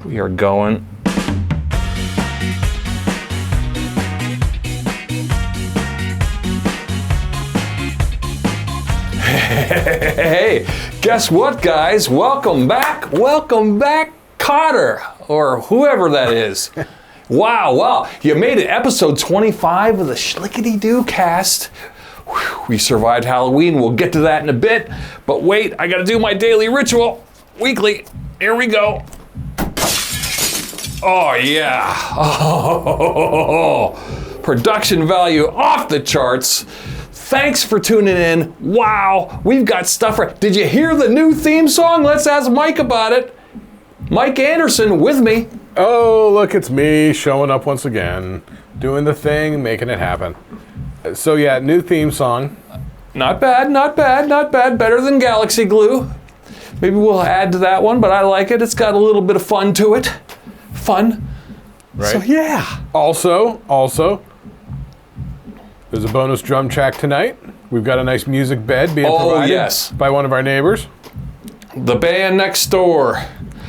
We are going. Hey, guess what, guys? Welcome back, Cotter, or whoever that is. Wow, you made it, episode 25 of the Shlicketty Doocast. We survived Halloween, we'll get to that in a bit, but wait, I gotta do my daily ritual, weekly. Here we go. Oh yeah, production value off the charts. Thanks for tuning in. Wow, we've got stuff. Did you hear the new theme song? Let's ask Mike about it. Mike Anderson with me. Oh, look, it's me showing up once again, doing the thing, making it happen. So yeah, new theme song. Not bad. Better than Galaxy Glue. Maybe we'll add to that one, but I like it. It's got a little bit of fun to it. Fun. Right. So yeah. Also, there's a bonus drum track tonight. We've got a nice music bed being provided by one of our neighbors. The band next door.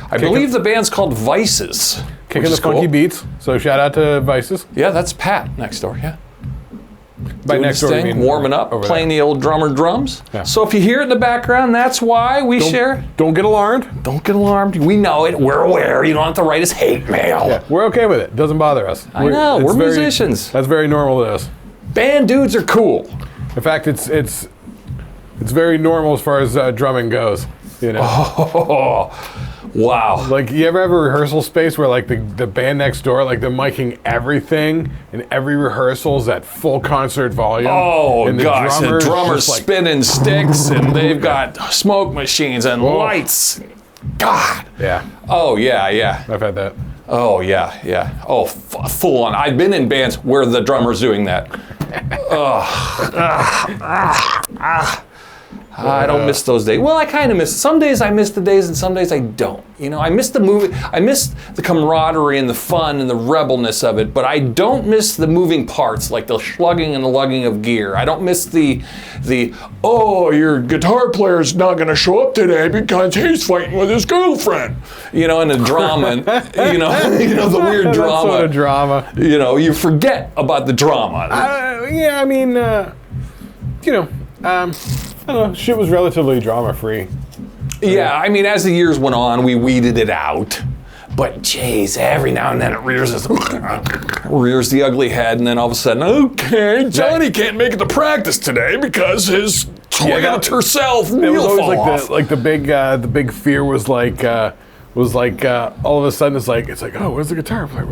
I believe the band's called Vices. Kicking the funky beats. So shout out to Vices. Yeah, that's Pat next door, yeah. By doing next door, thing, warming up, playing the old drummer drums. Yeah. So if you hear it in the background, that's why we share. Don't get alarmed. Don't get alarmed. We know it. We're aware. You don't have to write us hate mail. Yeah, we're okay with it. Doesn't bother us. We're musicians. That's very normal to us. Band dudes are cool. In fact, it's very normal as far as drumming goes. You know. Oh, wow. Like, you ever have a rehearsal space where, like, the band next door, like, they're miking everything, and every rehearsal's at full concert volume? Oh, and gosh, the drummer's like, spinning sticks, and they've got smoke machines and lights. God. Yeah. Oh, yeah. I've had that. Oh, yeah. Oh, full on. I've been in bands where the drummer's doing that. I don't miss those days. Well, I kind of miss. Some days I miss the days, and some days I don't. You know, I miss the movie. I miss the camaraderie and the fun and the rebelness of it. But I don't miss the moving parts, like the slugging and the lugging of gear. I don't miss the your guitar player's not going to show up today because he's fighting with his girlfriend. You know, and the drama, and, you know the weird drama. That sort of drama. You know, you forget about the drama. Yeah, I mean, I don't know, shit was relatively drama-free. Yeah, I mean, as the years went on, we weeded it out. But geez, every now and then it rears the ugly head, and then all of a sudden, okay, Johnny can't make it to practice today because his toilet self wheel fall off. The big fear was like all of a sudden it's like, oh, where's the guitar player?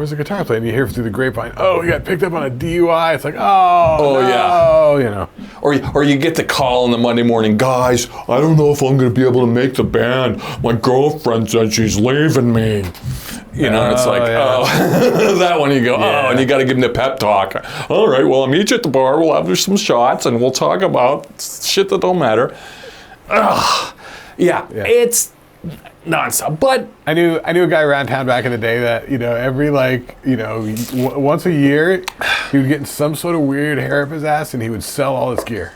And you hear through the grapevine, oh, he got picked up on a DUI. It's like, no, you know. Or you get the call on the Monday morning, guys, I don't know if I'm going to be able to make the band. My girlfriend said she's leaving me. You know, it's like, that one you go, and you got to give them the pep talk. All right, well, I'll meet you at the bar. We'll have some shots, and we'll talk about shit that don't matter. It's nonstop. But I knew a guy around town back in the day that, every once a year he would get some sort of weird hair up his ass and he would sell all his gear.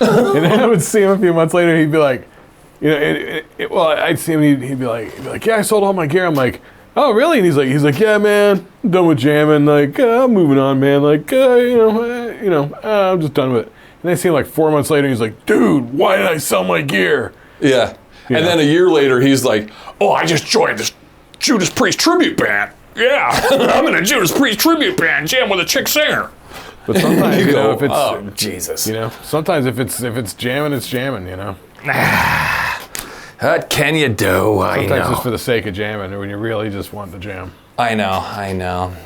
And then I would see him a few months later, he'd be like, I'd see him, he'd be like, yeah, I sold all my gear. I'm like, oh, really? And he's like, yeah, man, I'm done with jamming. Like, I'm moving on, man. Like, I'm just done with it. And I see him like 4 months later, and he's like, dude, why did I sell my gear? Yeah. And then a year later, he's like, oh, I just joined this Judas Priest tribute band. Yeah, I'm in a Judas Priest tribute band, jam with a chick singer. But sometimes, if it's, oh, Jesus. Sometimes if it's jamming, it's jamming, What can you do? Sometimes just for the sake of jamming, or when you really just want the jam. I know.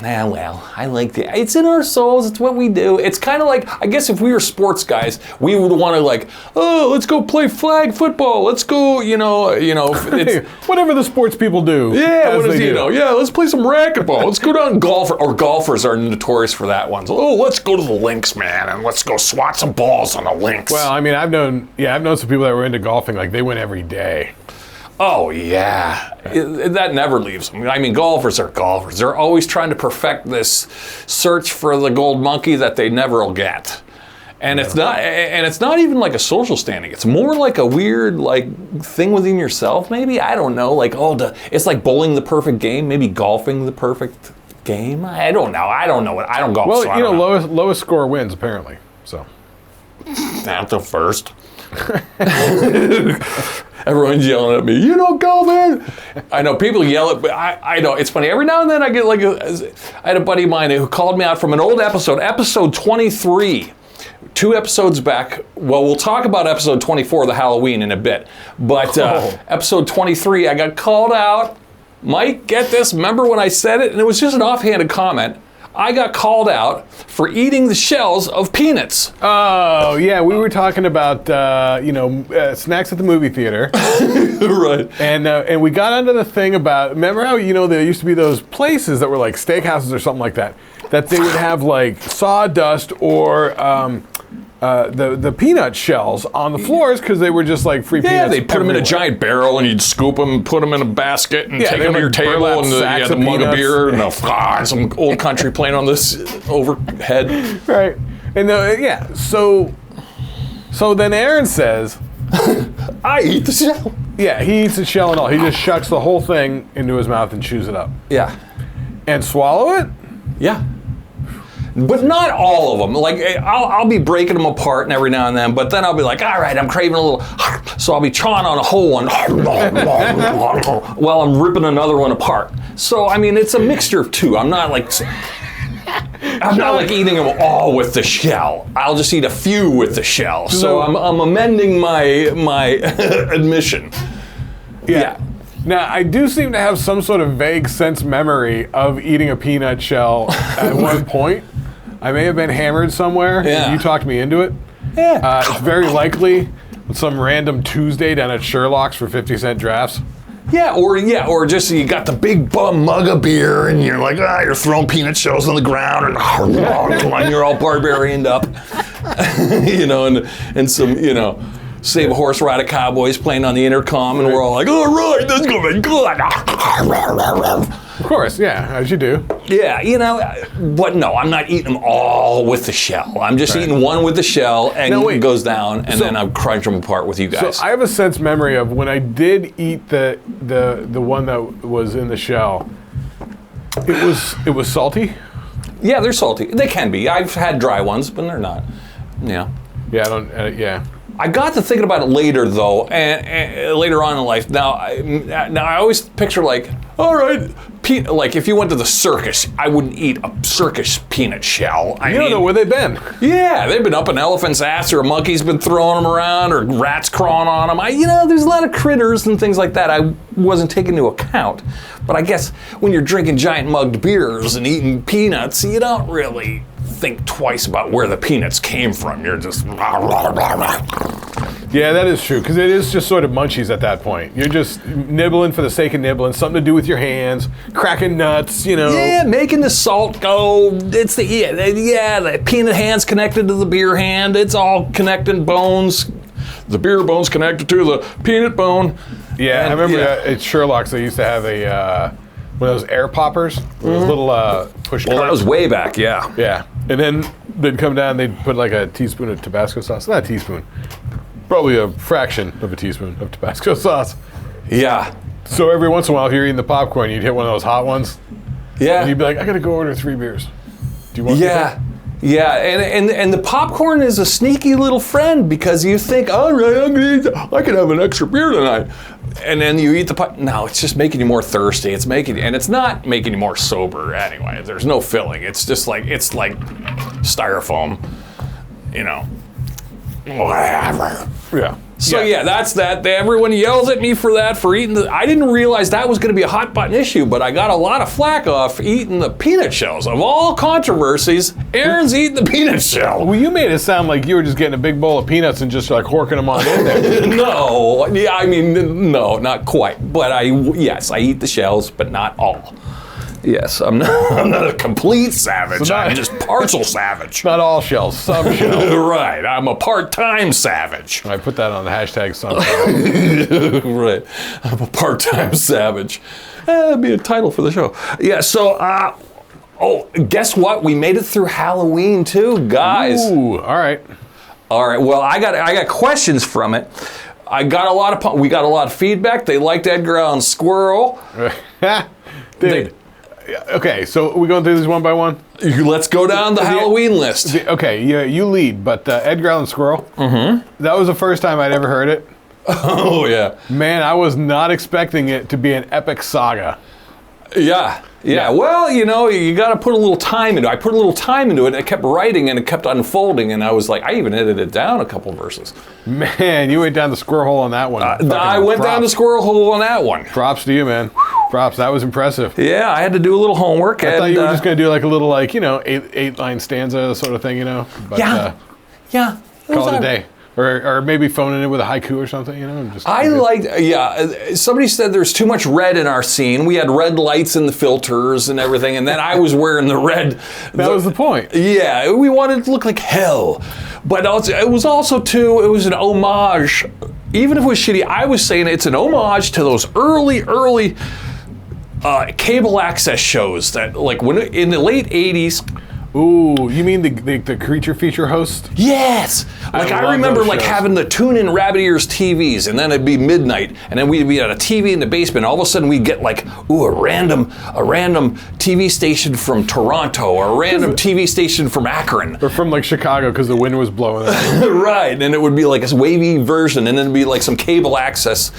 Well, I like it's in our souls. It's what we do. It's kind of like, I guess if we were sports guys, we would want to let's go play flag football. Let's go, it's, whatever the sports people do. Yeah, let's play some racquetball. Let's go down golfers are notorious for that one. So, let's go to the links, man, and let's go swat some balls on the links. Well, I mean, I've known some people that were into golfing, like they went every day. Oh, yeah. That never leaves them. I mean, golfers are golfers. They're always trying to perfect this search for the gold monkey that they never will get. And it's not even like a social standing. It's more like a weird like thing within yourself. Maybe I don't know. Like it's like bowling the perfect game. Maybe golfing the perfect game. I don't know. I don't golf. Well, so I don't know. lowest score wins apparently. So Not the first. Everyone's yelling at me. You don't golf, man. I know people yell at me. I know it's funny. Every now and then I get like I had a buddy of mine who called me out from an old episode 23. 2 episodes back. Well, we'll talk about episode 24, the Halloween, in a bit. But episode 23, I got called out. Mike, get this. Remember when I said it? And it was just an offhanded comment. I got called out for eating the shells of peanuts. Oh, yeah. We were talking about, snacks at the movie theater. Right. And we got onto the thing about, remember how, there used to be those places that were like steakhouses or something like that they would have like sawdust or the peanut shells on the floors because they were just like free peanuts. Yeah, they'd put them in a giant barrel and you'd scoop them, put them in a basket, and take them to your table and the mug of beer and some old country playing on this overhead. Right. And so then Aaron says, I eat the shell. Yeah, he eats the shell and all. He just shucks the whole thing into his mouth and chews it up. Yeah. And swallow it? Yeah. But not all of them. Like, I'll be breaking them apart and every now and then, but then I'll be like, all right, I'm craving a little, so I'll be chawing on a whole one while I'm ripping another one apart. So, I mean, it's a mixture of two. I'm not like eating them all with the shell. I'll just eat a few with the shell. So I'm amending my admission. Yeah. Now, I do seem to have some sort of vague sense memory of eating a peanut shell at one point. I may have been hammered somewhere, and you talked me into it. Yeah. It's very likely some random Tuesday down at Sherlock's for 50-cent drafts. Yeah, or just you got the big bum mug of beer, and you're like, you're throwing peanut shells on the ground, and you're all barbarianed up, and some, Save a Horse, Ride a Cowboys playing on the intercom, and we're all like, all right, that's going to be good. Of course, yeah, as you do. Yeah, but no, I'm not eating them all with the shell. I'm just eating one with the shell, and it goes down, and then I crunch them apart with you guys. So I have a sense memory of when I did eat the one that was in the shell. It was salty. Yeah, they're salty. They can be. I've had dry ones, but they're not. Yeah. Yeah, I got to thinking about it later, though, and later on in life. Now I always picture like, all right, like if you went to the circus, I wouldn't eat a circus peanut shell. You don't know where they've been. Yeah, they've been up an elephant's ass, or a monkey's been throwing them around, or rats crawling on them. There's a lot of critters and things like that I wasn't taking into account. But I guess when you're drinking giant mugged beers and eating peanuts, you don't really think twice about where the peanuts came from. You're just Yeah, that is true, because it is just sort of munchies at that point. You're just nibbling for the sake of nibbling, something to do with your hands, cracking nuts, Yeah, making the salt go. It's the peanut hand's connected to the beer hand. It's all connecting bones. The beer bone's connected to the peanut bone. Yeah, and I remember at Sherlock's they used to have one of those air poppers, those little push carts. Well, that was way back, yeah. Yeah, and then they'd come down, they'd put like a teaspoon of Tabasco sauce. Not a teaspoon, probably a fraction of a teaspoon of Tabasco sauce. Yeah. So every once in a while, if you're eating the popcorn, you'd hit one of those hot ones. Yeah. And you'd be like, I gotta go order 3 beers. Do you want Yeah. Yeah, and the popcorn is a sneaky little friend, because you think, all right, I could have an extra beer tonight. And then you eat the pop. No, it's just making you more thirsty. It's not making you more sober anyway. There's no filling. It's just like, styrofoam, whatever. Yeah. So that's that. Everyone yells at me for eating I didn't realize that was going to be a hot button issue, but I got a lot of flack off eating the peanut shells. Of all controversies, Aaron's eating the peanut shell. Well, you made it sound like you were just getting a big bowl of peanuts and just like horking them on in there. No, not quite. But I eat the shells, but not all. Yes, I'm not a complete savage. I'm just partial savage. Not all shells, some shells. Right, I'm a part-time savage. I put that on the hashtag some shells. Right, I'm a part-time savage. That'd be a title for the show. Yeah, so, Oh, guess what? We made it through Halloween too, guys. Ooh, all right. All right. Well, I got questions from it. We got a lot of feedback. They liked Edgar Allan Squirrel. Dude. Okay, so we're going through these one by one? Let's go down the Halloween list. Okay, you lead, but Edgar Allan Squirrel, that was the first time I'd ever heard it. Oh, yeah. Man, I was not expecting it to be an epic saga. Yeah. Well, you got to put a little time into it. I put a little time into it, and it kept writing, and it kept unfolding, and I was like, I even edited it down a couple verses. Man, you went down the squirrel hole on that one. I went down the squirrel hole on that one. Props to you, man. Props. That was impressive. Yeah, I had to do a little homework. I thought you were just going to do like a little, eight-line stanza sort of thing, But, yeah. Call it a day. Or maybe phoning it with a haiku or something, Somebody said there's too much red in our scene. We had red lights in the filters and everything, and then I was wearing the red. That was the point. Yeah, we wanted it to look like hell. But it was an homage. Even if it was shitty, I was saying it's an homage to those early cable access shows that, like, when in the late 80s. Ooh, you mean the creature feature host? Yes! I remember having the tune-in rabbit ears TVs, and then it'd be midnight, and then we'd be at a TV in the basement. All of a sudden we'd get a random TV station from Toronto, or a random TV station from Akron. Or from Chicago, because the wind was blowing. Right, and it would be like a wavy version, and then it'd be like some cable access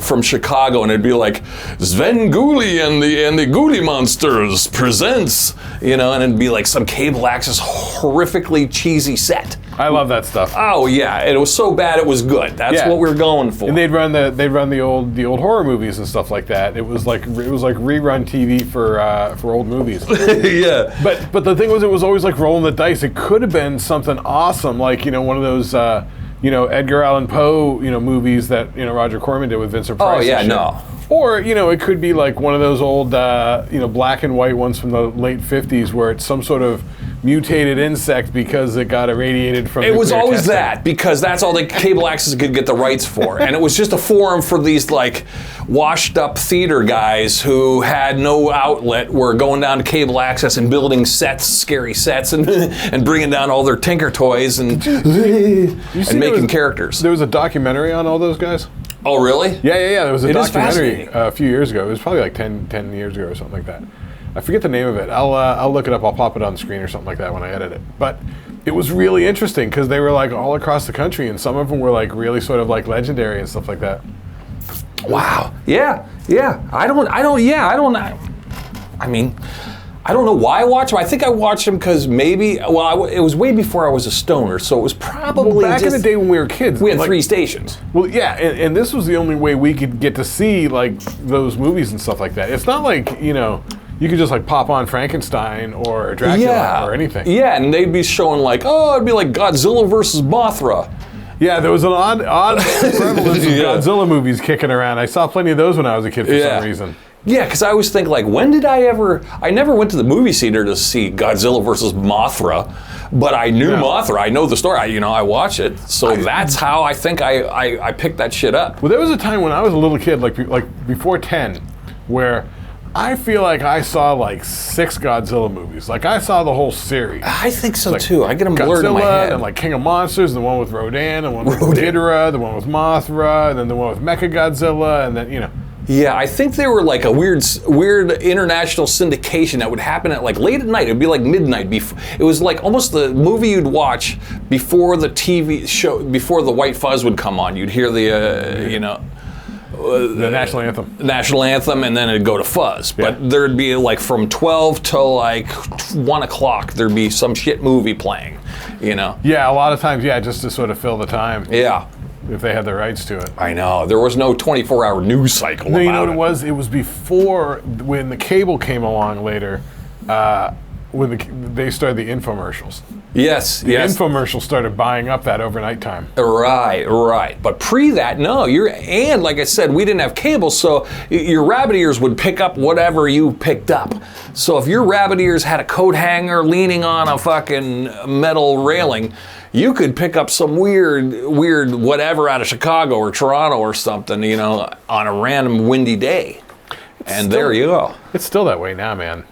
from Chicago, and it'd be like Sven Gulli and the Gulli Monsters presents, and it'd be like some cable access horrifically cheesy set. I love that stuff. Oh yeah, it was so bad it was good. That's what we were going for. And they'd run the old horror movies and stuff like that. It was like rerun TV for old movies. Yeah. But the thing was, it was always like rolling the dice. It could have been something awesome, like one of those Edgar Allan Poe movies that Roger Corman did with Vincent Price. Oh yeah, no. Or, it could be like one of those old, black and white ones from the late 50s where it's some sort of mutated insect because it got irradiated from It was always testing. that, because that's all the cable access could get the rights for. And it was just a forum for these, washed up theater guys who had no outlet, were going down to cable access and building scary sets, and bringing down all their Tinker Toys and making characters. There was a documentary on all those guys? Oh, really? Yeah. There was a documentary a few years ago. It was probably 10 years ago or something like that. I forget the name of it. I'll look it up. I'll pop it on the screen or something like that when I edit it. But it was really interesting because they were all across the country, and some of them were really sort of legendary and stuff like that. Wow. Yeah. I don't know why I watched them. I think I watched them because it was way before I was a stoner, so it was probably back in the day when we were kids. We had 3 stations. Well, yeah, and this was the only way we could get to see those movies and stuff like that. It's not you could just pop on Frankenstein or Dracula or anything. Yeah, and they'd be showing it'd be like Godzilla versus Mothra. Yeah, there was an odd prevalence of Godzilla movies kicking around. I saw plenty of those when I was a kid for some reason. Yeah, because I always think when did I never went to the movie theater to see Godzilla versus Mothra, but I knew Mothra. I know the story. I watch it. So that's how I think I picked that shit up. Well, there was a time when I was a little kid, before 10, where I feel like I saw 6 Godzilla movies. I saw the whole series. I think so too. I get them blurred in my head. And King of Monsters, the one with Rodan, the one with Ghidorah, the one with Mothra, and then the one with Mechagodzilla, and then Yeah, I think they were a weird international syndication that would happen at late at night. It would be midnight. It was almost the movie you'd watch before the TV show, before the White Fuzz would come on. You'd hear the national anthem. National anthem, and then it'd go to Fuzz. Yeah. But there'd be from 12 till 1 o'clock, there'd be some shit movie playing, Yeah, a lot of times, just to sort of fill the time. Yeah. If they had the rights to it. I know. There was no 24-hour news cycle about it. You know what it was? It was before, when the cable came along later, when they started the infomercials. Yes. The infomercials started buying up that overnight time. Right. But pre that, no. And like I said, we didn't have cable, so your rabbit ears would pick up whatever you picked up. So if your rabbit ears had a coat hanger leaning on a fucking metal railing, you could pick up some weird whatever out of Chicago or Toronto or something, on a random windy day. There you go. It's still that way now, man.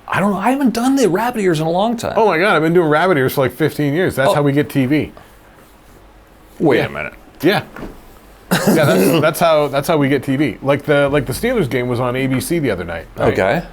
I don't know. I haven't done the rabbit ears in a long time. Oh my God, I've been doing rabbit ears for 15 years. That's how we get TV. Wait a minute. Yeah. Yeah, that's how we get TV. Like the Steelers game was on ABC the other night. Right? Okay.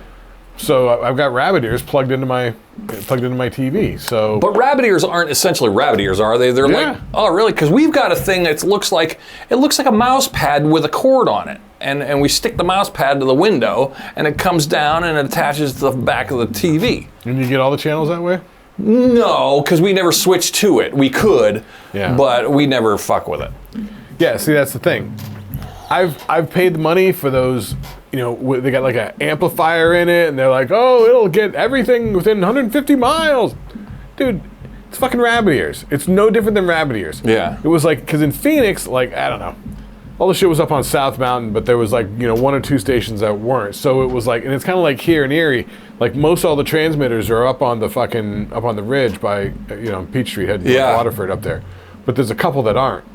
So I've got rabbit ears plugged into my TV. So, but rabbit ears aren't essentially rabbit ears, are they? They're like, oh, really? Because we've got a thing that looks like a mouse pad with a cord on it, and we stick the mouse pad to the window, and it comes down and it attaches to the back of the TV. And you get all the channels that way? No, because we never switched to it. We could, Yeah. but we never fuck with it. Yeah. See, that's the thing. I've paid the money for those. You know, they got like an amplifier in it, and they're like, oh, it'll get everything within 150 miles. Dude, it's fucking rabbit ears. It's no different than rabbit ears. Yeah. It was like, because in Phoenix, like, I don't know, all the shit was up on South Mountain, but there was like, you know, 1 or 2 stations that weren't. So it was like, and it's kind of like here in Erie, like most all the transmitters are up on the ridge by, you know, Peachtree heading to Waterford up there. But there's a couple that aren't.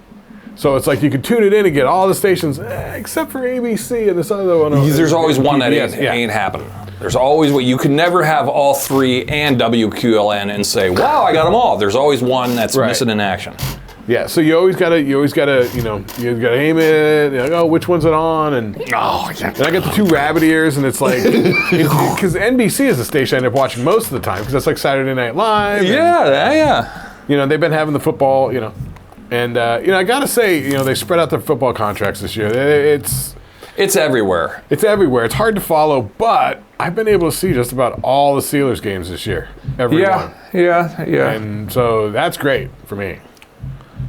So it's like you can tune it in and get all the stations, except for ABC and this other one. There's always one that ain't happening. There's always you can never have all 3 and WQLN and say, wow, I got them all. There's always one that's missing in action. Yeah, so you always gotta, you gotta aim it. You're like, oh, which one's it on? And and I got the 2 rabbit ears, and it's like, because NBC is the station I end up watching most of the time because that's like Saturday Night Live. Yeah. You know, they've been having the football, you know. And, you know, I got to say, you know, they spread out their football contracts this year. It's everywhere. It's everywhere. It's hard to follow, but I've been able to see just about all the Steelers games this year. Every one. Yeah. And so that's great for me.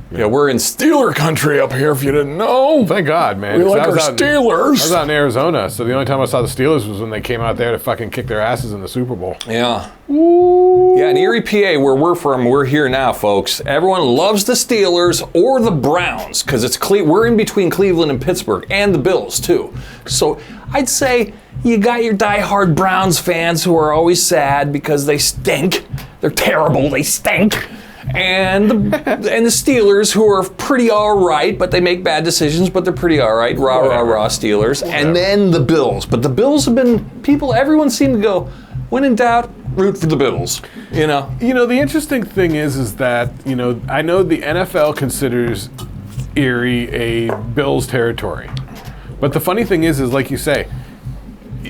Yeah, we're in Steeler country up here, if you didn't know. Thank God, man. We like our Steelers. I was out in Arizona, so the only time I saw the Steelers was when they came out there to fucking kick their asses in the Super Bowl. Yeah. Ooh. Yeah, in Erie, PA, where we're from, we're here now, folks. Everyone loves the Steelers or the Browns, because we're in between Cleveland and Pittsburgh, and the Bills, too. So I'd say you got your diehard Browns fans who are always sad because they stink. They're terrible. They stink. And the Steelers, who are pretty all right, but they make bad decisions, but they're pretty all right. Rah, rah, rah, Steelers. And then the Bills. But the Bills have been, everyone seemed to go, when in doubt, root for the Bills, you know? You know, the interesting thing is that, you know, I know the NFL considers Erie a Bills territory. But the funny thing is like you say,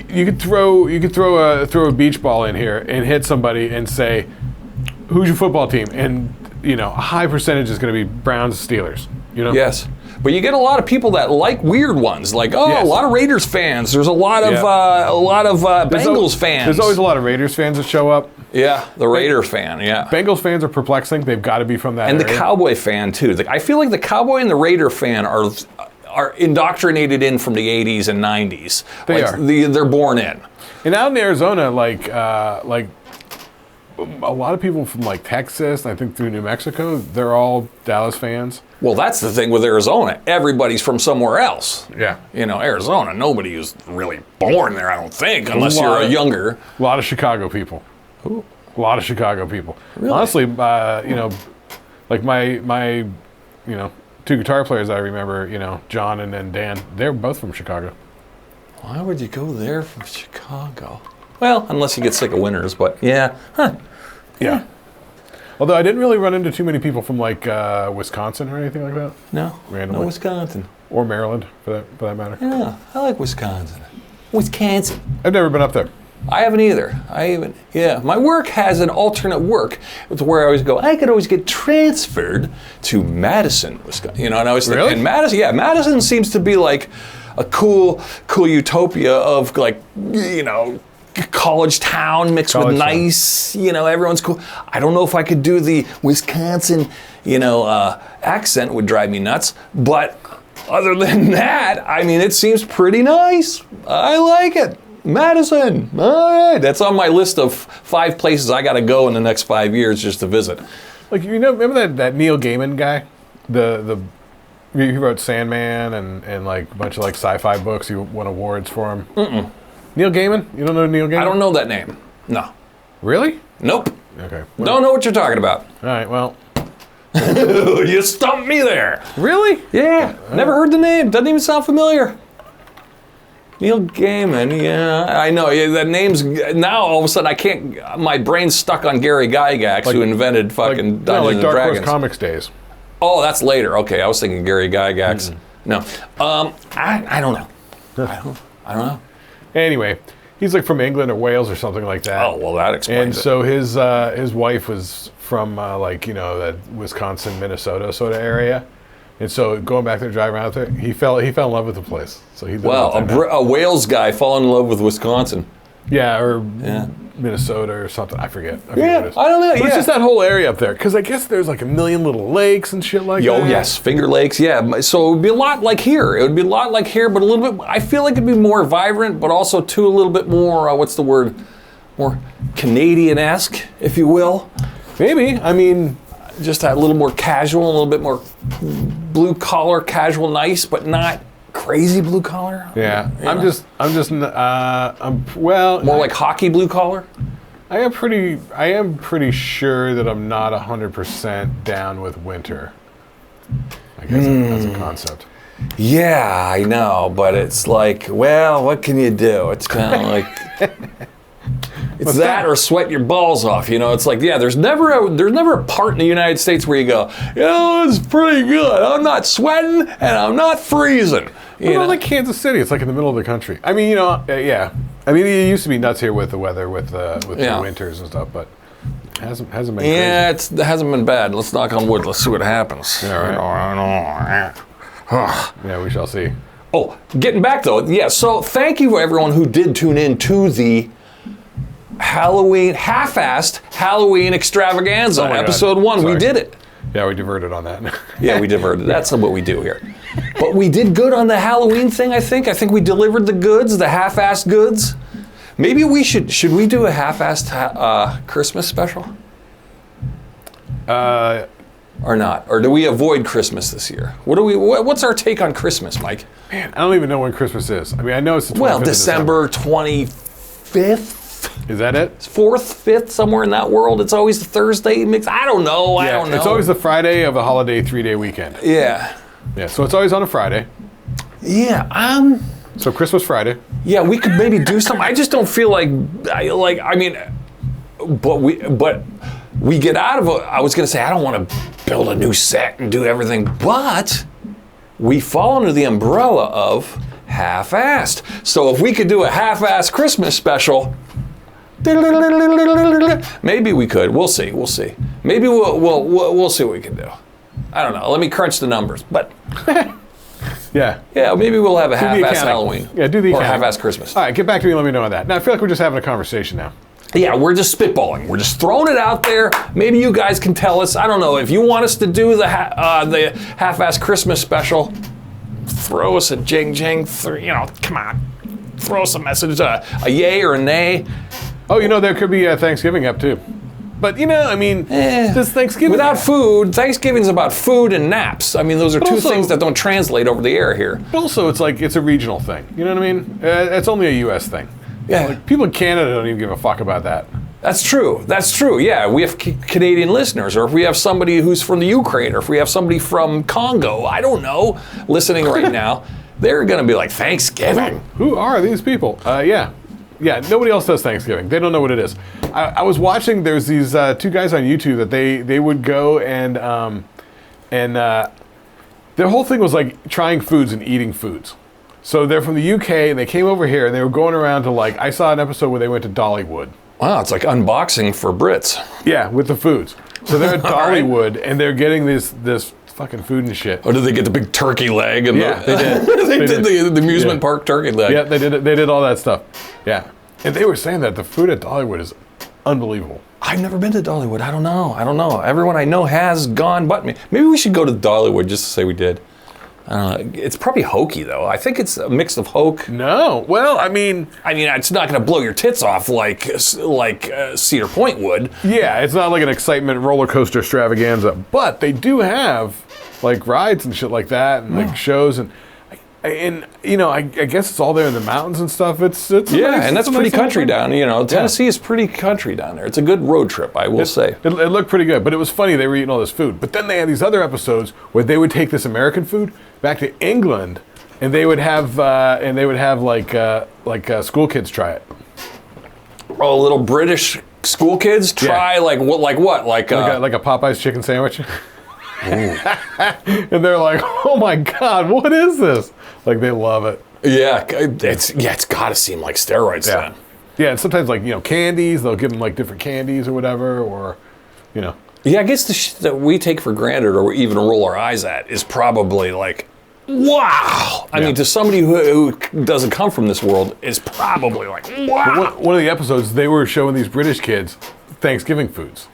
you could throw a beach ball in here and hit somebody and say, who's your football team? And, you know, a high percentage is going to be Browns, Steelers, you know? Yes. But you get a lot of people that like weird ones, like, a lot of Raiders fans. There's a lot of Bengals fans. There's always a lot of Raiders fans that show up. Yeah, the Raider fan, yeah. Bengals fans are perplexing. They've got to be from that area. And the Cowboy fan, too. I feel like the Cowboy and the Raider fan are indoctrinated in from the 80s and 90s. They are. They're born in. And out in Arizona, like a lot of people from like Texas, I think through New Mexico, they're all Dallas fans. Well, that's the thing with Arizona. Everybody's from somewhere else. Yeah. You know, Arizona, nobody is really born there, I don't think, unless you're younger. A lot of Chicago people. Ooh. A lot of Chicago people. Really? Honestly, you know, like my you know, 2 guitar players I remember, you know, John and then Dan, they're both from Chicago. Why would you go there from Chicago? Well, unless you get sick of winters, but yeah. Huh. Yeah. Although I didn't really run into too many people from like Wisconsin or anything like that. No. Randomly. No Wisconsin. Or Maryland, for that matter. Yeah, I like Wisconsin. Wisconsin. I've never been up there. I haven't either. My work has an alternate work to where I always go, I could always get transferred to Madison, Wisconsin. You know, and I was really? And Madison seems to be like a cool utopia of like, you know, college town mixed with nice, you know, everyone's cool. I don't know if I could do the Wisconsin, you know, accent would drive me nuts, but other than that, I mean, it seems pretty nice. I like it. Madison, all right. That's on my list of 5 places I got to go in the next 5 years just to visit. Like, you know, remember that Neil Gaiman guy? He wrote Sandman and like a bunch of like sci-fi books. He won awards for him. Mm-mm. Neil Gaiman? You don't know Neil Gaiman? I don't know that name. No. Really? Nope. Okay. Well, don't know what you're talking about. All right, well. You stumped me there. Really? Yeah. Never heard the name. Doesn't even sound familiar. Neil Gaiman, yeah. I know. Yeah, that name's, now all of a sudden I can't, my brain's stuck on Gary Gygax, who invented fucking Dungeons and Dark Dragons. Horse Comics days. Oh, that's later. Okay, I was thinking Gary Gygax. No, I don't know. I don't know. Anyway, he's like from England or Wales or something like that. Oh, well, that explains And it. so his wife was from like, you know, that Wisconsin, Minnesota sort of area. And so going back there, driving out there, he fell in love with the place. So he Well, a Wales guy falling in love with Wisconsin. yeah, or Yeah. Minnesota or something. I forget what Yeah, it is. I don't know. But Yeah. it's just that whole area up there. Because I guess there's like a million little lakes and shit like that. Oh, yes, Finger Lakes, yeah. So it would be a lot like here. It would be a lot like here, but a little bit, I feel like it'd be more vibrant, but also, too, a little bit more, what's the word? More Canadian-esque, if you will. Maybe. I mean, Just a little more casual, a little bit more blue-collar, casual, nice, but not crazy blue-collar. yeah. You know? Well, More like hockey blue-collar? I am pretty sure that I'm not 100% down with winter. I guess that's a concept. Yeah, I know, but it's like, well, what can you do? It's kind of like, it's that or sweat your balls off. You know, it's like, yeah, there's never a part in the United States where you go, you know, it's pretty good. I'm not sweating and I'm not freezing. You know? Like Kansas City, it's like in the middle of the country. I mean, you know, yeah. I mean, it used to be nuts here with the weather, with the winters and stuff, but it hasn't been crazy. Yeah, it hasn't been bad. Let's knock on wood. Let's see what happens. Yeah, right. Yeah, we shall see. Oh, getting back though, yeah, so thank you for everyone who did tune in to the half-assed Halloween extravaganza, Oh my God. episode 1. Sorry. We did it. Yeah, we diverted on that. Yeah, we diverted. That's what we do here. But we did good on the Halloween thing, I think. I think we delivered the goods, the half-assed goods. Maybe we should we do a half-assed Christmas special? Or not? Or do we avoid Christmas this year? What's our take on Christmas, Mike? Man, I don't even know when Christmas is. I mean, I know it's the 25th Well, of December 25th. Is that it? 4th, 5th, somewhere in that world. It's always the Thursday mix. I don't know. It's always the Friday of a holiday 3-day weekend. Yeah. Yeah, so it's always on a Friday. Yeah. So Christmas Friday. Yeah, we could maybe do something. I just don't feel like but we get out of it. I was going to say I don't want to build a new set and do everything, but we fall under the umbrella of half-assed. So if we could do a half-assed Christmas special, maybe we could. We'll see. Maybe we'll see what we can do. I don't know. Let me crunch the numbers, but Yeah. yeah, maybe we'll have a Do the half-assed accounting. Halloween. Yeah, do the or accounting. half-assed Christmas. All right, get back to me and let me know on that. Now, I feel like we're just having a conversation now. Yeah, we're just spitballing. We're just throwing it out there. Maybe you guys can tell us. I don't know if you want us to do the half-assed Christmas special. Throw us a jing. Come on, throw us a message, a yay or a nay. Oh, you know, there could be Thanksgiving up too. But, you know, I mean, does Thanksgiving... Without food, Thanksgiving's about food and naps. I mean, those are two also- things that don't translate over the air here. But also, it's like, it's a regional thing. You know what I mean? It's only a U.S. thing. Yeah, Like, people in Canada don't even give a fuck about that. that's true. Yeah, we have Canadian listeners, or if we have somebody who's from the Ukraine, or if we have somebody from Congo, I don't know, listening right now, they're going to be like, Thanksgiving. Who are these people? Yeah, nobody else does Thanksgiving. They don't know what it is. I was watching, there's these two guys on YouTube that they would go and their whole thing was like trying foods and eating foods. So they're from the UK and they came over here and they were going around to like, I saw an episode where they went to Dollywood. Wow, it's like unboxing for Brits. Yeah, with the foods. So they're at right. Dollywood and they're getting this fucking food and shit. Or did they get the big turkey leg? And Yeah, they did. they did did. the amusement Yeah. park turkey leg. Yeah, they did all that stuff. Yeah. And they were saying that the food at Dollywood is unbelievable. I've never been to Dollywood. I don't know. Everyone I know has gone but me. Maybe we should go to Dollywood just to say we did. It's probably hokey though. I think it's a mix of hoke. No. Well, I mean, it's not going to blow your tits off like Cedar Point would. yeah, it's not like an excitement roller coaster extravaganza, but they do have like rides and shit like that and like shows and you know, I guess it's all there in the mountains and stuff. It's Yeah, nice, and that's it's a pretty nice country little down. thing. You know, Tennessee is pretty country down there. It's a good road trip, I will say. It looked pretty good, but it was funny they were eating all this food. But then they had these other episodes where they would take this American food back to England, and they would have like school kids try it. Oh, little British school kids try like what? Like a Popeye's chicken sandwich. And they're like, oh my God, what is this? Like, they love it. Yeah, it's got to seem like steroids then. Yeah, and sometimes, like, candies, they'll give them, like, different candies or whatever, or, Yeah, I guess the shit that we take for granted or even roll our eyes at is probably like, wow. I mean, to somebody who doesn't come from this world, is probably like, wow. One of the episodes, they were showing these British kids Thanksgiving foods.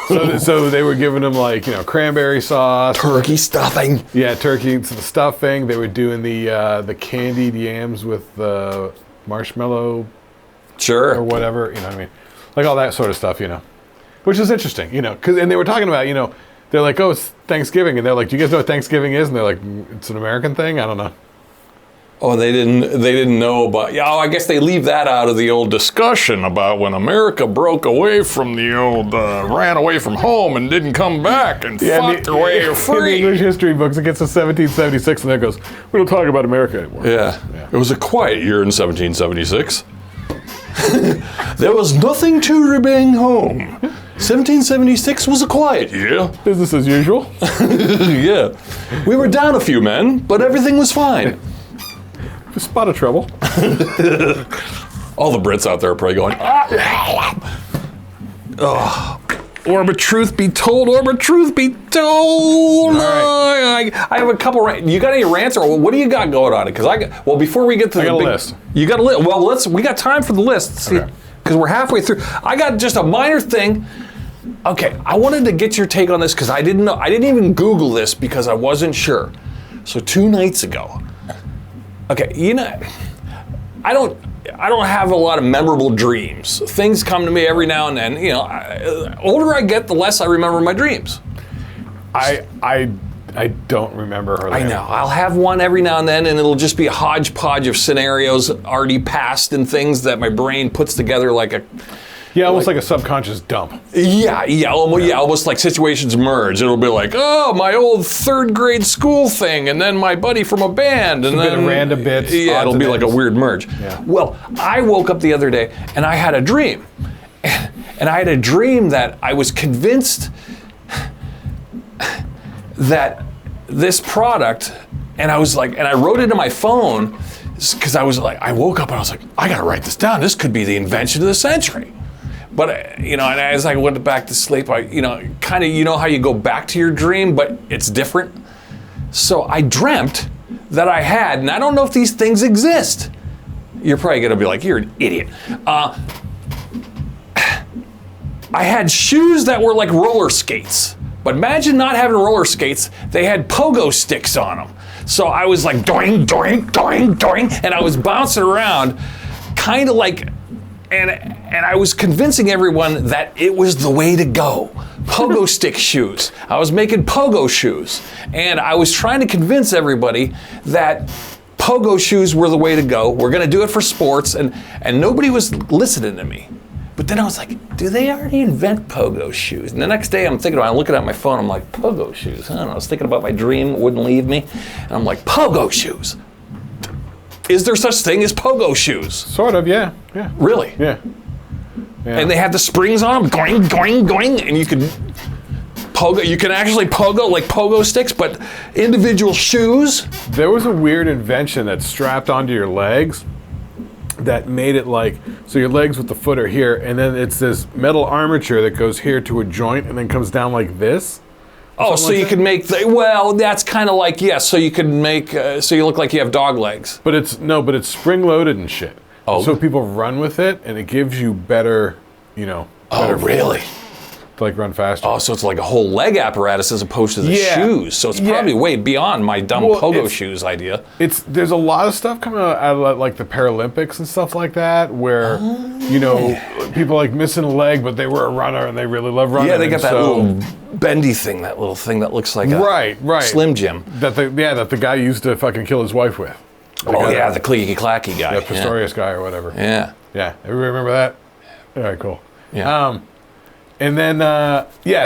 So they were giving them, like, cranberry sauce. Turkey stuffing. Yeah, turkey stuffing. They were doing the candied yams with marshmallow. Sure. Or whatever, you know what I mean? Like all that sort of stuff, Which is interesting, and they were talking about, they're like, oh, it's Thanksgiving. And they're like, do you guys know what Thanksgiving is? And they're like, it's an American thing? I don't know. Oh, they didn't know about, I guess they leave that out of the old discussion about when America broke away from the old, ran away from home and didn't come back and fought their way free. In the English history books, it gets to 1776 and there goes, we don't talk about America anymore. Yeah. It was a quiet year in 1776. There was nothing to bring home. 1776 was a quiet year. Business as usual. Yeah. We were down a few men, but everything was fine. A spot of trouble. All the Brits out there are probably going, Orbit truth be told, Orbit truth be told. Right. I have a couple rants. You got any rants, or what do you got going on it? Because before we get to the list. You got a list. Well, we got time for the list. Because we're halfway through. I got just a minor thing. Okay, I wanted to get your take on this because I didn't know. I didn't even Google this because I wasn't sure. So 2 nights ago. Okay, I don't have a lot of memorable dreams. Things come to me every now and then. Older I get, the less I remember my dreams. I don't remember her. I know. I'll have one every now and then, and it'll just be a hodgepodge of scenarios already passed and things that my brain puts together like a... Yeah, almost like a subconscious dump. Yeah, almost like situations merge. It'll be like, oh, my old 3rd grade school thing, and then my buddy from a band, and then random bits. Yeah, it'll be like a weird merge. Yeah. Well, I woke up the other day and I had a dream, and I had a dream that I was convinced that this product, and I was like, and I wrote it in my phone because I was like, I woke up and I was like, I gotta write this down. This could be the invention of the century. But, and as I went back to sleep, I, kind of, how you go back to your dream, but it's different. So I dreamt that I had, and I don't know if these things exist. You're probably going to be like, you're an idiot. I had shoes that were like roller skates. But imagine not having roller skates. They had pogo sticks on them. So I was like, doing, doing, doing, doing, and I was bouncing around, kind of like... And I was convincing everyone that it was the way to go. Pogo stick shoes. I was making pogo shoes. And I was trying to convince everybody that pogo shoes were the way to go. We're going to do it for sports. And nobody was listening to me. But then I was like, do they already invent pogo shoes? And the next day I'm looking at my phone, I'm like, pogo shoes. I don't know, I was thinking about my dream, wouldn't leave me. And I'm like, pogo shoes. Is there such thing as pogo shoes? Sort of, yeah. Really? Yeah. And they had the springs on them, going, going, going, and you can actually pogo, like pogo sticks, but individual shoes. There was a weird invention that strapped onto your legs that made it like, so your legs with the foot are here, and then it's this metal armature that goes here to a joint and then comes down like this. Oh, so you could make, that's kind of like, so you could make, so you look like you have dog legs. But it's spring-loaded and shit. Oh. So people run with it, and it gives you better, better really? To like run faster. Oh, so it's like a whole leg apparatus as opposed to the shoes. So it's probably way beyond my dumb pogo shoes idea. There's a lot of stuff coming out of like the Paralympics and stuff like that, where people like missing a leg, but they were a runner and they really love running. Yeah, they got that little bendy thing, that little thing that looks like a Slim Jim. That the guy used to fucking kill his wife with. The clicky clacky guy. The Pistorius guy or whatever. Yeah. Yeah. Everybody remember that? All right, cool. Yeah. And then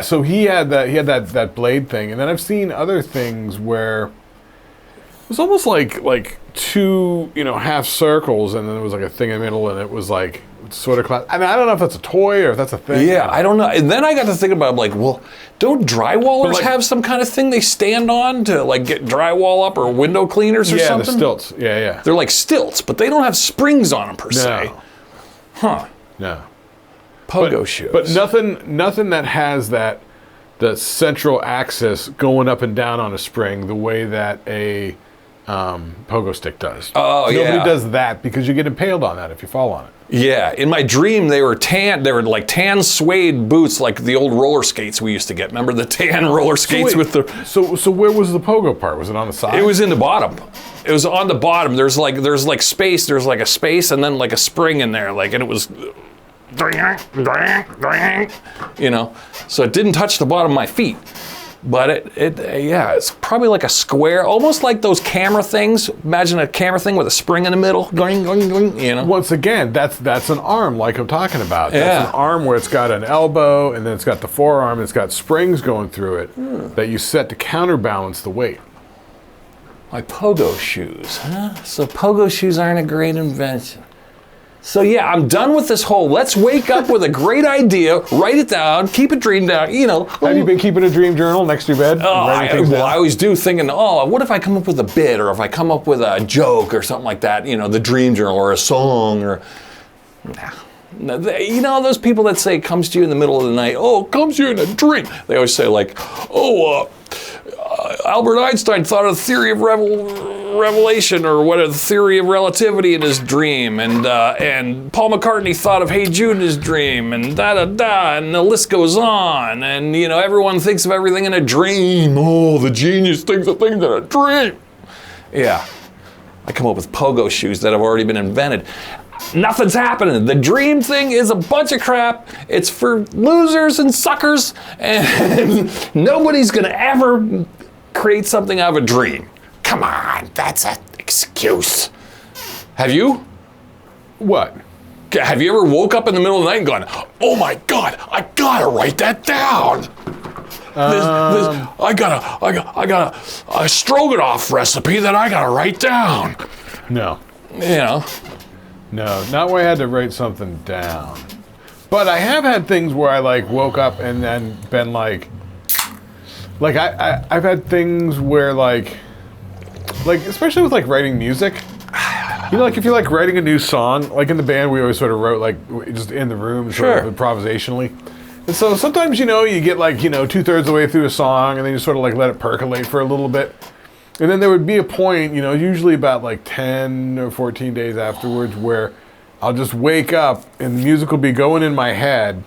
so he had that blade thing, and then I've seen other things where it was almost like two half circles, and then there was like a thing in the middle, and it was like sort of class. I mean, I don't know if that's a toy or if that's a thing. Yeah, I don't know. And then I got to think about, like, well, don't drywallers have some kind of thing they stand on to, like, get drywall up, or window cleaners or something? Yeah, the stilts. Yeah. They're like stilts, but they don't have springs on them per se. No. Huh. No. Pogo shoes. But nothing that has the central axis going up and down on a spring the way that a pogo stick does. Oh, yeah. Nobody does that because you get impaled on that if you fall on it. Yeah, in my dream they were tan. They were like tan suede boots, like the old roller skates we used to get. Remember the tan roller skates with the? So where was the pogo part? Was it on the side? It was in the bottom. It was on the bottom. There's like space. There's like a space and then like a spring in there. Like, and it was, you know, so it didn't touch the bottom of my feet. But it's probably like a square, almost like those camera things. Imagine a camera thing with a spring in the middle, going, you know. Once again, that's an arm like I'm talking about. That's an arm where it's got an elbow, and then it's got the forearm, and it's got springs going through it that you set to counterbalance the weight. My pogo shoes, huh? So pogo shoes aren't a great invention. So yeah, I'm done with this whole let's wake up with a great idea, write it down, keep a dream down, you know. Have you been keeping a dream journal next to your bed? I always do, thinking, what if I come up with a bit, or if I come up with a joke or something like that, you know, the dream journal, or a song, or, you know, those people that say it comes to you in the middle of the night, it comes to you in a dream. They always say like, Albert Einstein thought of the theory of revelation, or the theory of relativity in his dream, and Paul McCartney thought of Hey Jude in his dream, and and the list goes on, and you know, everyone thinks of everything in a dream. The genius thinks of things in a dream. Yeah, I come up with pogo shoes that have already been invented. Nothing's happening. The dream thing is a bunch of crap. It's for losers and suckers, and nobody's gonna ever create something out of a dream. Come on, that's an excuse. Have you? What? Have you ever woke up in the middle of the night and gone, oh my God, I gotta write that down. I got a stroganoff recipe that I gotta write down. No. You know. No, not where I had to write something down. But I have had things where I like woke up and then been like I've had things where like especially with like writing music, you know, like if you're like writing a new song, like in the band we always sort of wrote like just in the room, sort of improvisationally. And so sometimes, you know, you get like, you know, 2/3 of the way through a song and then you sort of like let it percolate for a little bit. And then there would be a point, you know, usually about like 10 or 14 days afterwards, where I'll just wake up and the music will be going in my head,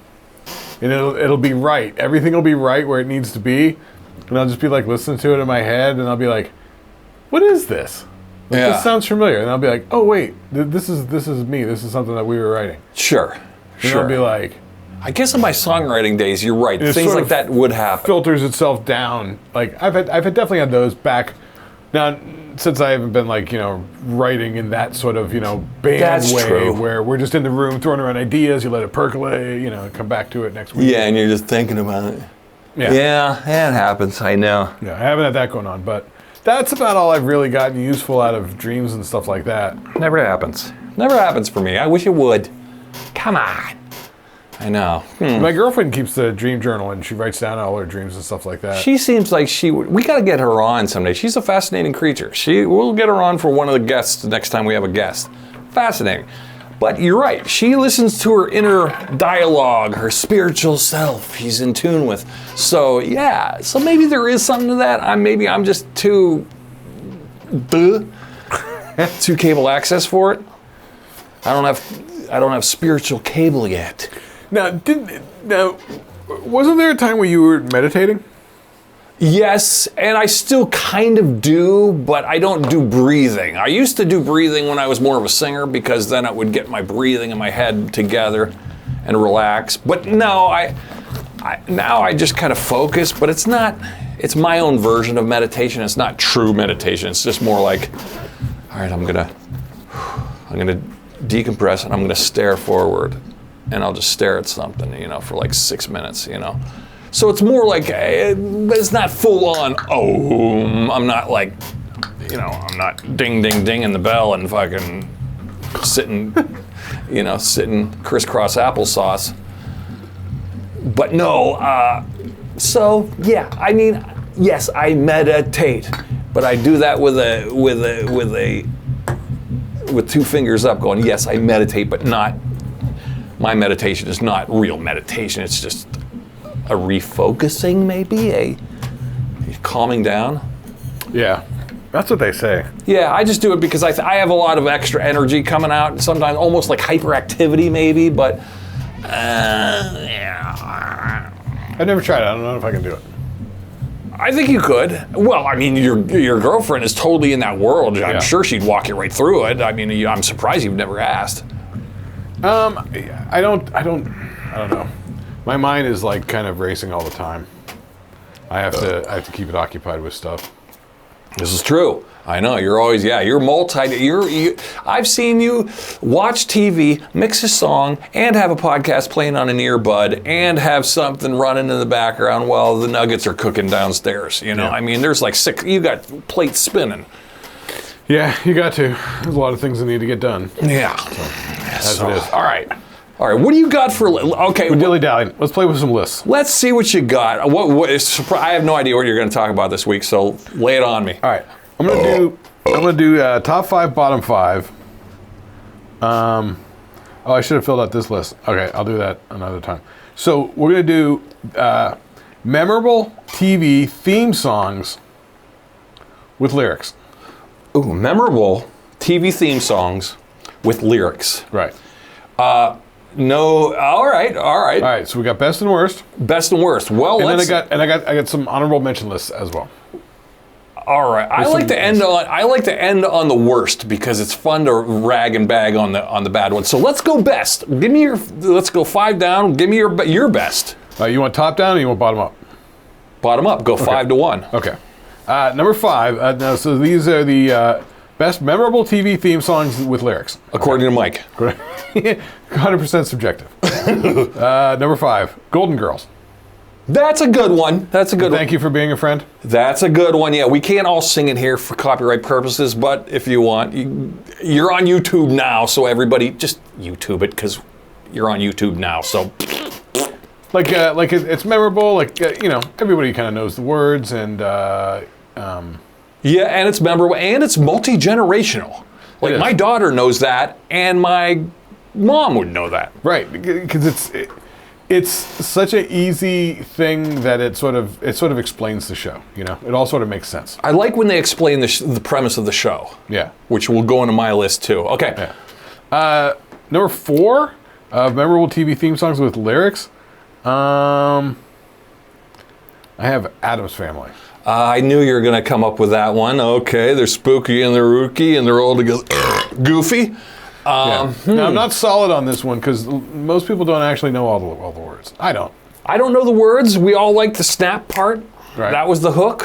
and it'll be right. Everything will be right where it needs to be. And I'll just be like listening to it in my head, and I'll be like, what is this? Like, this sounds familiar. And I'll be like, oh wait, this is me. This is something that we were writing. Sure. And I'll be like, I guess in my songwriting days, you're right. Things like that would happen. Filters itself down. Like I've definitely had those back. Now, since I haven't been like, you know, writing in that sort of, you know, band way where we're just in the room throwing around ideas, you let it percolate, you know, come back to it next week. Yeah, and you're just thinking about it. Yeah, it happens, I know. Yeah, I haven't had that going on, but that's about all I've really gotten useful out of dreams and stuff like that. Never happens. Never happens for me. I wish it would. Come on. I know. My girlfriend keeps the dream journal and she writes down all her dreams and stuff like that. She seems like we got to get her on someday. She's a fascinating creature. We'll get her on for one of the guests the next time we have a guest. Fascinating. But you're right. She listens to her inner dialogue, her spiritual self she's in tune with. So yeah, so maybe there is something to that. Maybe I'm just too cable access for it. I don't have spiritual cable yet. Now, wasn't there a time where you were meditating? Yes, and I still kind of do, but I don't do breathing. I used to do breathing when I was more of a singer, because then it would get my breathing in my head together and relax. But no, now I just kind of focus, but it's my own version of meditation. It's not true meditation. It's just more like, all right, I'm gonna decompress and I'm gonna stare forward. And I'll just stare at something, you know, for like 6 minutes, you know. So it's more like, it's not full on, I'm not like, you know, I'm not ding, ding, ding in the bell and fucking sitting, sitting crisscross applesauce. But no, so yeah, I mean, yes, I meditate, but I do that with two fingers up, going, yes, I meditate, but not. My meditation is not real meditation. It's just a refocusing, maybe a calming down. Yeah, that's what they say. Yeah, I just do it because I have a lot of extra energy coming out. Sometimes almost like hyperactivity, maybe, but yeah. I've never tried it. I don't know if I can do it. I think you could. Well, I mean, your girlfriend is totally in that world. I'm sure she'd walk you right through it. I mean, I'm surprised you've never asked. I don't know. My mind is like kind of racing all the time. I have to keep it occupied with stuff. This is true. I know, you're always, I've seen you watch TV, mix a song, and have a podcast playing on an earbud, and have something running in the background while the nuggets are cooking downstairs, Yeah. I mean, there's like you got plates spinning. Yeah, you got to. There's a lot of things that need to get done. Yeah. As it is. All right, what do you got for, okay. We're dilly-dallying. Let's play with some lists. Let's see what you got. I have no idea what you're going to talk about this week, so lay it on me. All right. I'm gonna do top 5, bottom 5. I should have filled out this list. Okay, I'll do that another time. So we're gonna do memorable TV theme songs with lyrics. Ooh, memorable TV theme songs with lyrics. Right. No. All right. All right. So we got best and worst. Best and worst. Well, and then I got some honorable mention lists as well. All right. I like to end on the worst because it's fun to rag and bag on the bad ones. So let's go best. Let's go 5 down. Give me your best. You want top down or you want bottom up? Bottom up. Go 5 to 1. Okay. Number 5. Now, so these are the best memorable TV theme songs with lyrics. According to Mike. 100% subjective. Number 5. Golden Girls. That's a good one. Thank you for being a friend. That's a good one. Yeah, we can't all sing it here for copyright purposes, but if you want, you're on YouTube now, so everybody just YouTube it because you're on YouTube now. So, it's memorable. Everybody kind of knows the words, and yeah, and it's memorable, and it's multi-generational. Like my daughter knows that, and my mom would know that. Right, because it's such an easy thing that it sort of explains the show. It all sort of makes sense. I like when they explain the premise of the show. Yeah, which will go into my list too. Okay. Yeah. Number 4 of memorable TV theme songs with lyrics. I have Addams Family. I knew you were going to come up with that one. Okay, they're spooky and they're rookie and they're all together goofy. Now, I'm not solid on this one because most people don't actually know all the words. I don't. I don't know the words. We all like the snap part. Right. That was the hook.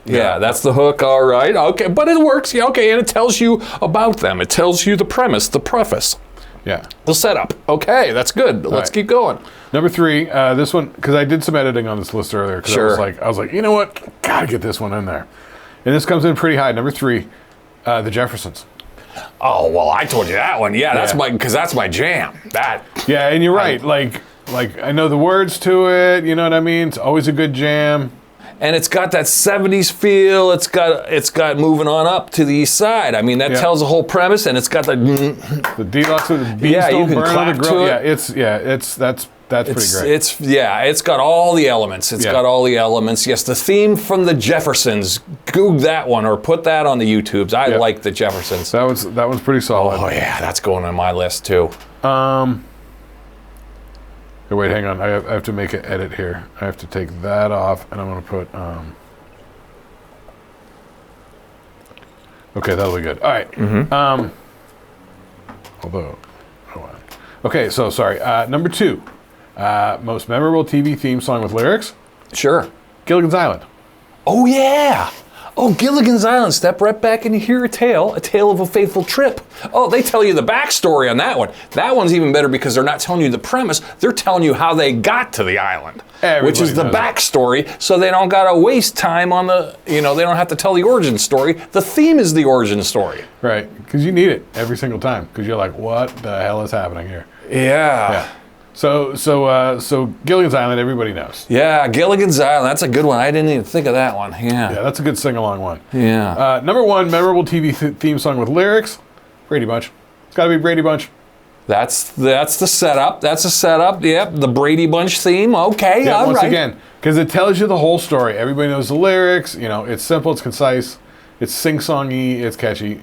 Yeah, that's the hook. All right. Okay, but it works. Yeah, okay, and it tells you about them. It tells you the premise, the preface. Yeah. The setup. Okay, that's good. Let's keep going. Number 3, this one, because I did some editing on this list earlier. Sure. I was like, you know what? Gotta get this one in there. And this comes in pretty high. Number 3, The Jeffersons. Oh, well, I told you that one. Yeah, that's my jam. That. Yeah, and you're right. Like I know the words to it. You know what I mean? It's always a good jam. And it's got that 70s feel. It's got moving on up to the east side. I mean, that tells the whole premise, and it's got the deluxe with the beans don't you can burn clap on the grill. to it. That's pretty great. It's got all the elements. Got all the elements. Yes, the theme from the Jeffersons. Goog that one or put that on the YouTubes. I like the Jeffersons. That one's pretty solid. Oh yeah, that's going on my list too. Wait, hang on. I have to make an edit here. I have to take that off, and I'm going to put. Okay, that'll be good. All right. Mm-hmm. Okay, so sorry. Number 2, most memorable TV theme song with lyrics. Sure. Gilligan's Island. Oh yeah. Oh, Gilligan's Island. Step right back and you hear a tale of a faithful trip. Oh, they tell you the backstory on that one. That one's even better because they're not telling you the premise. They're telling you how they got to the island, which is the backstory. So they don't gotta waste time on the, they don't have to tell the origin story. The theme is the origin story. Right, because you need it every single time. Because you're like, what the hell is happening here? Yeah. So Gilligan's Island, everybody knows. Yeah, Gilligan's Island. That's a good one. I didn't even think of that one. Yeah. Yeah, that's a good sing-along one. Yeah. Number one, memorable TV theme song with lyrics, Brady Bunch. It's got to be Brady Bunch. That's the setup. That's a setup. Yep, the Brady Bunch theme. Okay, yeah, all once right. again, because it tells you the whole story. Everybody knows the lyrics. It's simple, it's concise, it's sing-songy, it's catchy.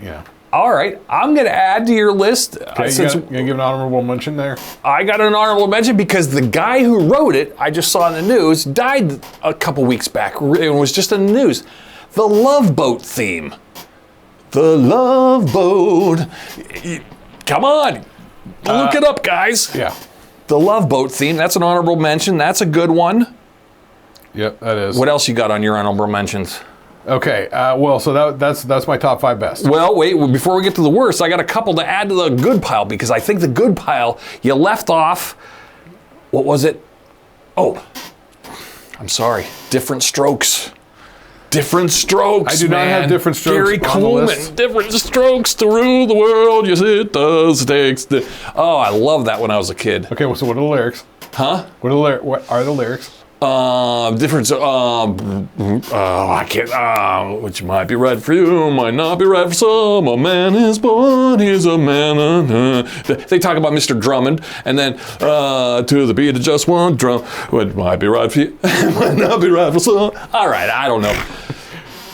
All right, I'm going to add to your list. Okay, you going to give an honorable mention there? I got an honorable mention because the guy who wrote it, I just saw in the news, died a couple weeks back. It was just in the news. The Love Boat theme. The Love Boat. Come on. Look it up, guys. Yeah. The Love Boat theme. That's an honorable mention. That's a good one. Yep, that is. What else you got on your honorable mentions? Okay, so that's my top 5 best. Well, wait, before we get to the worst, I got a couple to add to the good pile because I think the good pile, you left off, what was it? Oh, I'm sorry, Different Strokes. Different Strokes, I do not have Different Strokes Gary on the Coleman, list. Different Strokes to rule the world, yes it does. Oh, I love that when I was a kid. Okay, well, so what are the lyrics? Huh? What are the lyrics? Different. I can't. Which might be right for you, might not be right for some. A man is born, he's a man. They talk about Mr. Drummond, and then to the beat of just one drum. Which might be right for you, might not be right for some. All right, I don't know.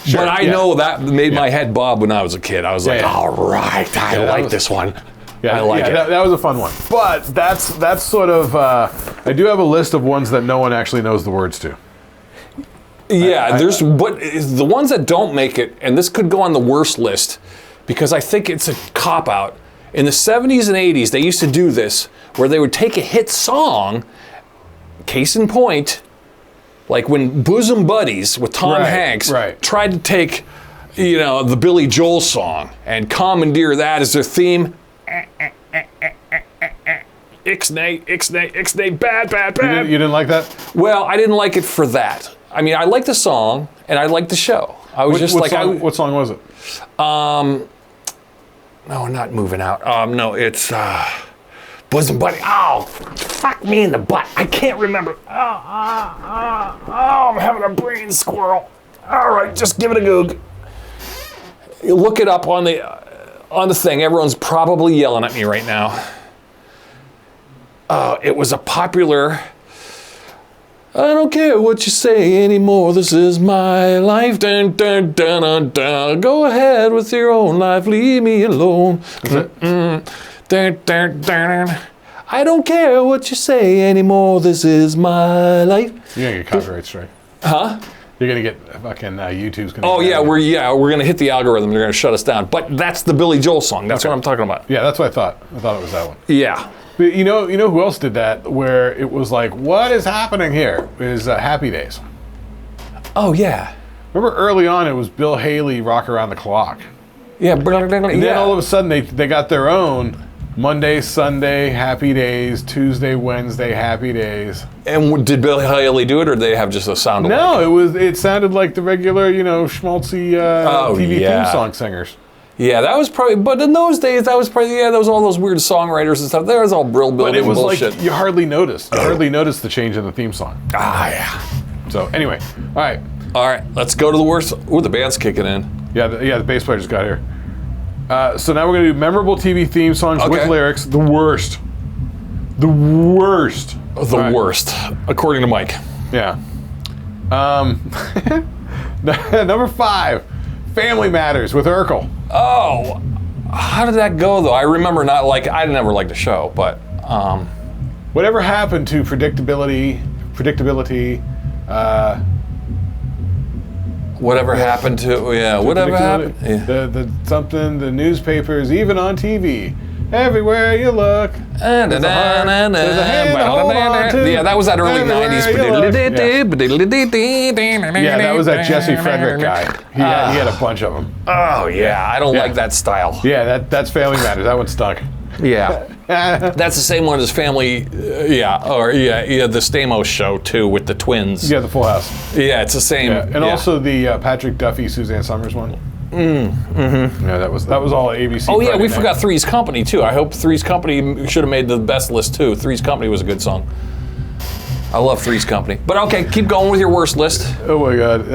Sure, but I know that made my head bob when I was a kid. I was like, all right, I like this one. Yeah, I like it. That was a fun one. But that's sort of, I do have a list of ones that no one actually knows the words to. Yeah, but the ones that don't make it, and this could go on the worst list, because I think it's a cop-out. In the 70s and 80s, they used to do this, where they would take a hit song, case in point, like when Bosom Buddies with Tom Hanks tried to take, the Billy Joel song and commandeer that as their theme. Ixnay, ixnay, ixnay, bad, bad, bad. You didn't like that? Well, I didn't like it for that. I mean, I liked the song and I liked the show. I was what song was it? No, not Moving Out. No, it's Bosom Buddy. Oh, fuck me in the butt. I can't remember. I'm having a brain squirrel. All right, just give it a goog. You look it up on the thing. Everyone's probably yelling at me right now. It was a popular, I don't care what you say anymore, this is my life, dun, dun, dun, dun, dun. Go ahead with your own life, leave me alone. Dun, dun, dun. I don't care what you say anymore, this is my life. You're gonna get copyright strike. Huh? You're gonna get fucking YouTube's gonna. Oh yeah, we're gonna hit the algorithm. They're gonna shut us down. But that's the Billy Joel song. That's what I'm talking about. Yeah, that's what I thought. I thought it was that one. Yeah. But you know who else did that? Where it was like, what is happening here? Is Happy Days. Oh yeah. Remember early on, it was Bill Haley, Rock Around the Clock. Yeah. And then all of a sudden they got their own Monday, Sunday, Happy Days, Tuesday, Wednesday, Happy Days. And did Bill Haley do it, or did they have just a sound? No, it sounded like the regular, schmaltzy TV theme song singers. Yeah, that was probably. But in those days, that was probably. Yeah, there was all those weird songwriters and stuff. There was all real building. But it was bullshit. like you hardly noticed. You hardly noticed the change in the theme song. Ah, yeah. So anyway, all right. All right, let's go to the worst. Ooh, the band's kicking in. Yeah, the bass player just got here. So now we're gonna do memorable TV theme songs with lyrics. The worst. The worst. The worst, according to Mike. Yeah. Number 5, Family Matters with Urkel. Oh, how did that go though? I remember I never liked the show, but whatever happened to predictability? Whatever happened to whatever happened? Yeah. The newspapers, even on TV, Everywhere you look. Yeah, There's a hand to hold on to. that was that early Everywhere 90s. you look. Yeah, that was that Jesse Frederick guy. He had a bunch of them. Oh, yeah, I don't like that style. Yeah, that's Family Matters. That one stunk. Yeah. That's the same one as Family, the Stamos show, too, with the twins. Yeah, the Full House. Yeah, it's the same. Yeah. And also the Patrick Duffy, Suzanne Summers one. Yeah, that was all ABC. Oh, yeah, Friday we night. forgot Three's Company, too. I hope Three's Company should have made the best list, too. Three's Company was a good song. I love Three's Company. But, okay, keep going with your worst list. Oh, my God.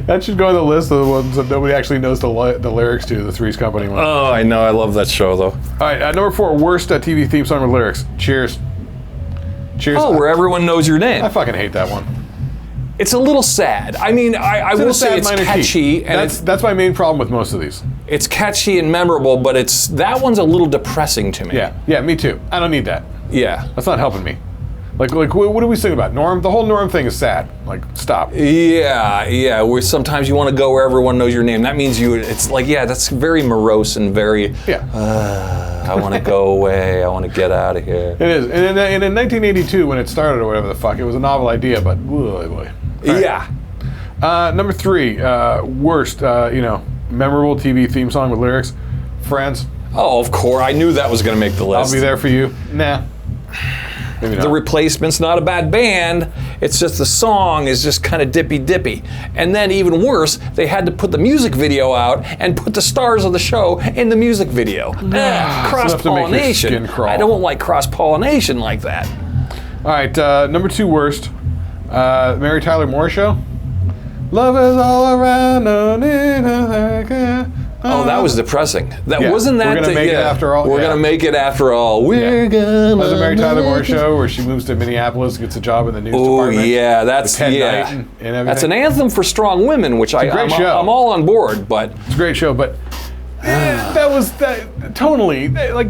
That should go on the list of the ones that nobody actually knows the lyrics to, the Three's Company one. Oh, I know. I love that show, though. All right, number 4, worst TV theme song with lyrics. Cheers. Cheers. Oh, where everyone knows your name. I fucking hate that one. It's a little sad. I mean, I will say it's catchy. And that's my main problem with most of these. it's catchy and memorable, but that one's a little depressing to me. Yeah, me too. I don't need that. Yeah. That's not helping me. Like what do we sing about? Norm? The whole Norm thing is sad. Like, stop. Yeah. Where sometimes you want to go where everyone knows your name. That means it's like, that's very morose and very, I want to go away. I want to get out of here. It is. And in 1982, when it started or whatever the fuck, it was a novel idea, but boy. Right. Yeah. Number 3, worst, memorable TV theme song with lyrics. Friends. Oh, of course. I knew that was going to make the list. I'll be there for you. Nah. Maybe not. The Replacement's not a bad band. It's just the song is just kind of dippy. And then even worse, they had to put the music video out and put the stars of the show in the music video. Cross-pollination. I don't like cross-pollination like that. All right, number 2 worst. Mary Tyler Moore Show. Love is all around. Oh, that was depressing. Wasn't that We're gonna make it after all. We're gonna make it after all. We're gonna. That was a Mary Tyler Moore show where she moves to Minneapolis, gets a job in the news department. Oh yeah, that's and everything. That's an anthem for strong women, which I'm all on board. But it's a great show, but that was tonally like.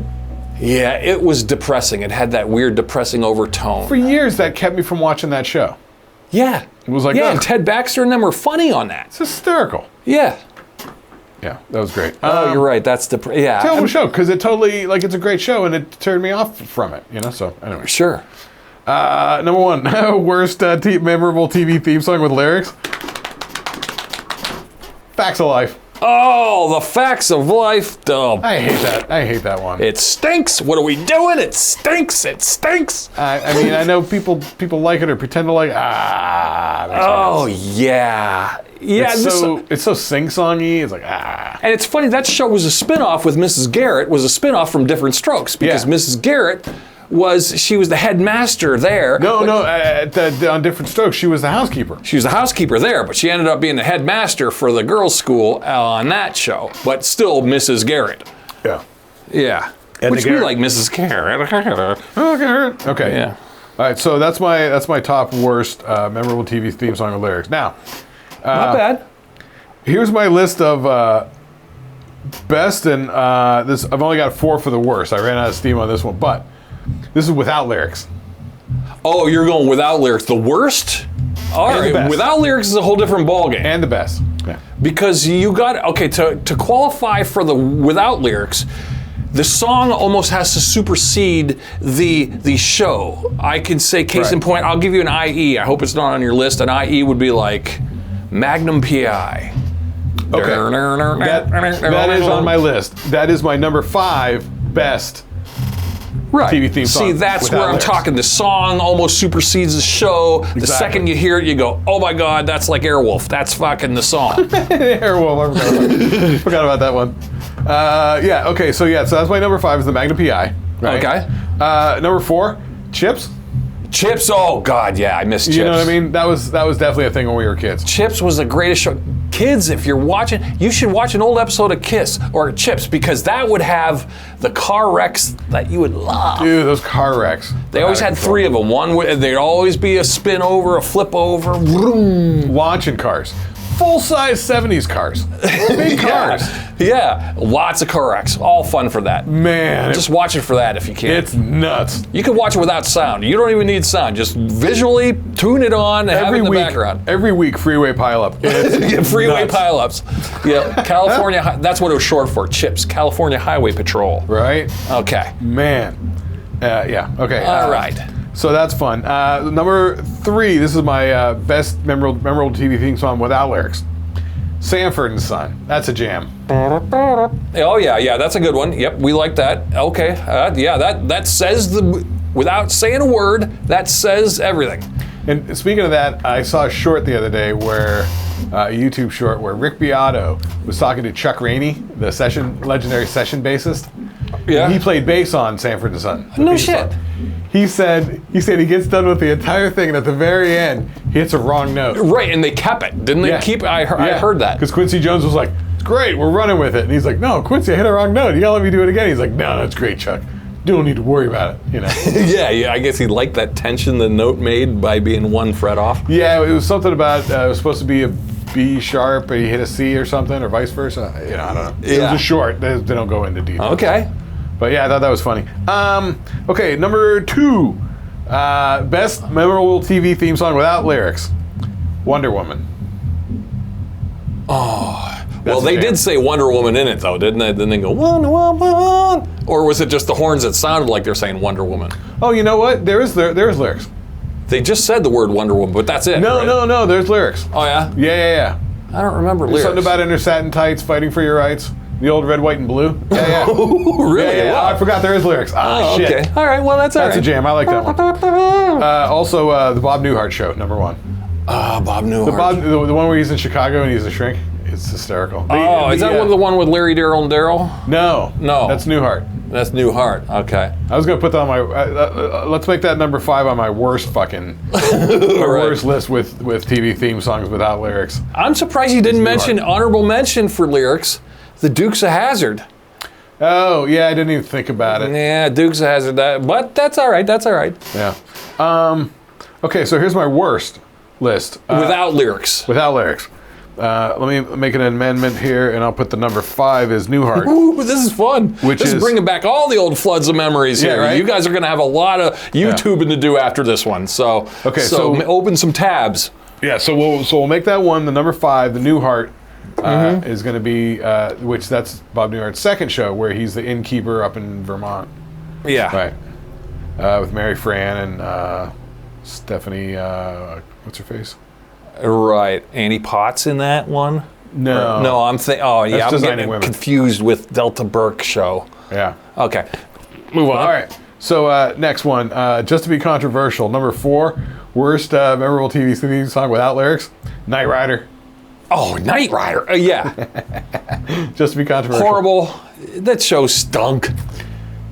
Yeah, it was depressing. It had that weird depressing overtone. For years, that kept me from watching that show. Yeah, it was like and Ted Baxter and them were funny on that. It's hysterical. Yeah. Yeah, that was great. Oh, you're right. That's terrible show because it totally it's a great show and it turned me off from it. So anyway, sure. Number 1, worst memorable TV theme song with lyrics. Facts of Life. Oh, the Facts of Life. Oh. I hate that one. It stinks. What are we doing? It stinks. I mean, I know people like it or pretend to like it. Oh, yeah. Yeah, it's so sing-songy. It's like, And it's funny, that show was a spin-off with Mrs. Garrett, was a spin-off from Different Strokes, because Mrs. Garrett was the headmaster there. No, on Different Strokes, she was the housekeeper. She was the housekeeper there, but she ended up being the headmaster for the girls' school on that show, but still Mrs. Garrett. Yeah. Yeah. Which we like Mrs. Garrett. Okay. Yeah. All right, so that's my top worst memorable TV theme song with lyrics. Now, not bad. Here's my list of best, and this I've only got 4 for the worst. I ran out of steam on this one, but this is without lyrics. Oh, you're going without lyrics. The worst? All right. Without lyrics is a whole different ballgame. And the best. Yeah. Because you got to qualify for the without lyrics. The song almost has to supersede the show. I can say, case in point, I'll give you an IE. I hope it's not on your list. An IE would be like Magnum PI. Okay. That is on my list. That is my number 5 best TV theme song. See, that's where lyrics. I'm talking. The song almost supersedes the show. Exactly. The second you hear it, you go, oh my God, that's like Airwolf. That's fucking the song. Airwolf, I forgot about that one. So that's my number 5 is the Magnum PI. Right? Okay. Number 4, Chips. Chips, oh God, yeah, I miss Chips. You know what I mean? That was definitely a thing when we were kids. Chips was the greatest show. Kids, if you're watching, you should watch an old episode of Kiss or Chips, because that would have the car wrecks that you would love. Dude, those car wrecks. They always had 3 of them. One, there'd always be a spin over, a flip over. Vroom. Launching cars. full-size 70s cars. Big cars. Yeah, lots of car wrecks. All fun for that. Man. Just watch it for that if you can. It's nuts. You can watch it without sound. You don't even need sound. Just visually tune it on and have it in the background. Every week, freeway pileup. Freeway pileups. Yeah, California. That's what it was short for. CHIPS. California Highway Patrol. Right. Okay. Man. Yeah. Okay. All right. So that's fun. Number 3. This is my best memorable TV theme song without lyrics. Sanford and Son. That's a jam. Oh yeah, that's a good one. Yep, we like that. Okay, yeah, that says without saying a word, that says everything. And speaking of that, I saw a short the other day where a YouTube short where Rick Beato was talking to Chuck Rainey, the legendary session bassist. Yeah, and he played bass on Sanford and Son. No shit. He said he gets done with the entire thing, and at the very end, he hits a wrong note. Right, and they kept it, didn't they? Yeah. I heard that. Because Quincy Jones was like, "It's great, we're running with it," and he's like, "No, Quincy, I hit a wrong note. You gotta let me do it again." He's like, "No, that's great, Chuck. You don't need to worry about it." You know. yeah. I guess he liked that tension the note made by being one fret off. Yeah, it was something about it was supposed to be a B sharp, but he hit a C or something, or vice versa. I don't know. It was a short. They don't go into detail. Okay. But yeah, I thought that was funny. Okay, number 2. Best memorable TV theme song without lyrics. Wonder Woman. Oh. Well, they did say Wonder Woman in it, though, didn't they? Then they go, Wonder Woman. Or was it just the horns that sounded like they're saying Wonder Woman? Oh, you know what? There is lyrics. They just said the word Wonder Woman, but that's it. No, right? no, there's lyrics. Oh, yeah? Yeah. I don't remember There's lyrics. something about inner satin tights, fighting for your rights. The old red, white, and blue. Yeah. Really? Yeah. Wow. Oh, I forgot there is lyrics. Oh, Shit. okay. All right, well, that's all right. That's a jam. I like that one. Also, the Bob Newhart Show, number 1. Bob Newhart. The one where he's in Chicago and he's a shrink. It's hysterical. Is that the one with Larry, Daryl, and Daryl? No. That's Newhart. That's Newhart. Okay. I was gonna put that on my. Let's make that number 5 on my worst worst list with TV theme songs without lyrics. I'm surprised you didn't mention honorable mention for lyrics. The Dukes of Hazzard. Oh yeah, I didn't even think about it. Yeah, Dukes of Hazzard. But that's all right. That's all right. Yeah. Okay, so here's my worst list without lyrics. Without lyrics. Let me make an amendment here, and I'll put the number 5 as Newhart. Ooh, this is fun. This is bringing back all the old floods of memories here. Right? You guys are going to have a lot of YouTubing to do after this one. So, so open some tabs. Yeah, so we'll make that one the number 5. The Newhart is going to be, which that's Bob Newhart's second show, where he's the innkeeper up in Vermont. Yeah. Right. With Mary Fran and Stephanie, what's her face? Right, Annie Potts in that one. No, I'm thinking. Oh, yeah, I'm getting confused with Delta Burke show. Yeah. Okay, move on. All right. So next one, just to be controversial, number 4, worst memorable TV theme song without lyrics, Knight Rider. Oh, Knight Rider. Yeah. Just to be controversial. Horrible. That show stunk.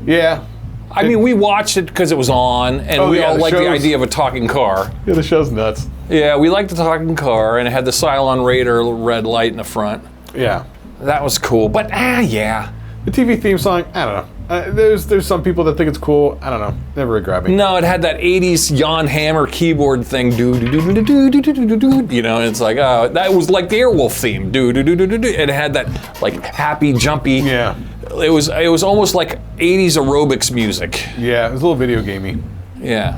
Yeah. I mean, we watched it because it was on, and we all liked the idea of a talking car. Yeah, the show's nuts. Yeah, we liked the talking car, and it had the Cylon Raider red light in the front. Yeah. That was cool, but yeah. The TV theme song, I don't know. There's some people that think it's cool. I don't know. Never really grabbed me. No, it had that 80s Jan Hammer keyboard thing. You know, and it's like, oh, that was like the Airwolf theme. It had that like happy, jumpy. Yeah. It was almost like 80s aerobics music. Yeah, it was a little video gamey. Yeah.